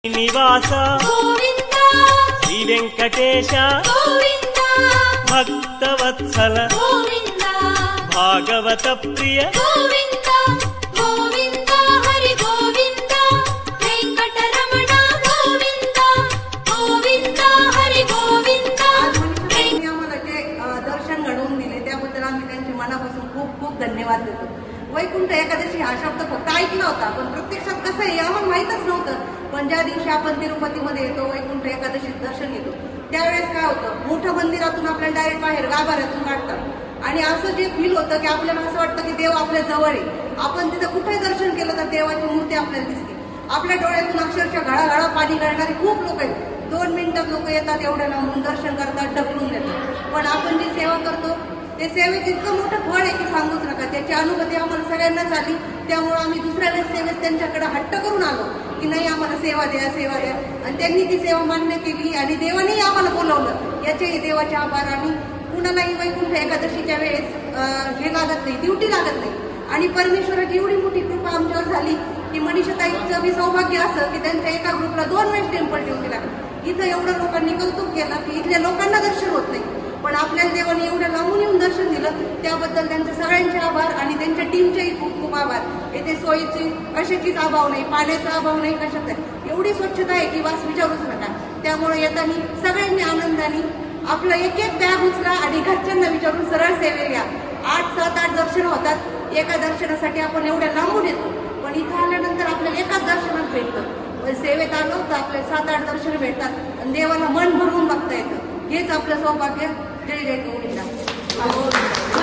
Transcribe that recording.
निवासा गोविंदा श्री वेंकटेश गोविंदा भक्तवत्सल गोविंदा भागवत प्रिय गोविंदा गोविंदा हरि गोविंदा वेंकटरमण गोविंदा गोविंदा हरि गोविंदा आम्हाला जे दर्शन घडवून दिले त्याबद्दल आम्ही त्यांचे मनापासून खूप खूप धन्यवाद देतो. वैकुंठ एकादशी हा शब्द फक्त ऐकला होता, पण प्रत्यक्षात कसं आहे आम्हाला माहीतच नव्हतं. पण ज्या दिवशी आपण तिरुपतीमध्ये येतो, वैकुंठ एकादशी दर्शन घेतो, त्यावेळेस काय होतं, मोठ्या मंदिरातून आपल्याला डायरेक्ट बाहेर गाभाऱ्यातून काढतात आणि असं जे फील होतं की आपल्याला असं वाटतं की देव आपल्या जवळ आहे. आपण तिथं कुठेही दर्शन केलं तर देवाची मूर्ती आपल्याला दिसते. आपल्या डोळ्यातून अक्षरशः घळाघळा पाणी गळणारे खूप लोक आहेत. 2 मिनिटात लोक येतात, एवढ्या लांबून दर्शन करतात, ढकलून देतात. पण आपण जी सेवा करतो ते सेवेचं इतकं मोठं फळ आहे की सांगूच नका. त्याची अनुभूती आम्हाला सगळ्यांनाच आली. त्यामुळे आम्ही दुसऱ्या वेळेस सेवेस त्यांच्याकडे हट्ट करून आलो की नाही आम्हाला सेवा द्या सेवा द्या, आणि त्यांनी ती सेवा मान्य केली आणि देवानेही आम्हाला बोलावलं. याचेही देवाचे आभार. आणि कुणालाही वैकुंठ एकादशीच्या वेळेस हे लागत नाही, ड्युटी लागत नाही. आणि परमेश्वराची एवढी मोठी कृपा आमच्यावर झाली की मनीषाताईंचं बी सौभाग्य असं की त्यांच्या एका ग्रुपला 2 वेळेस टेम्पल ड्युटी लागली. इथं एवढं लोकांनी कौतुक केलं की इथल्या लोकांना दर्शन होत नाही, पण आपल्याला देवाने एवढ्या लांबून येऊन दर्शन दिलं. त्याबद्दल त्यांचे सगळ्यांचे आभार आणि त्यांच्या टीमचेही खूप खूप आभार. येथे सोयीची कशाचीच अभाव नाही, पाण्याचा अभाव नाही, कशाचा एवढी स्वच्छता आहे की वास विचारूच नका. त्यामुळे येताना सगळ्यांनी आनंदाने आपलं एक एक बॅग उचला आणि घरच्यांना विचारून सरळ सेवेला या. 8, 7, 8 दर्शन होतात. एका दर्शनासाठी आपण एवढ्या लांबून येतो, पण इथं आल्यानंतर आपल्याला एकाच दर्शनात भेटतं. पण सेवेत आलो तर आपले 7, 8 दर्शन भेटतात आणि देवाला मन भरून बघता येतं. हेच आपलं सौभाग्य. जय जय गोविंदा.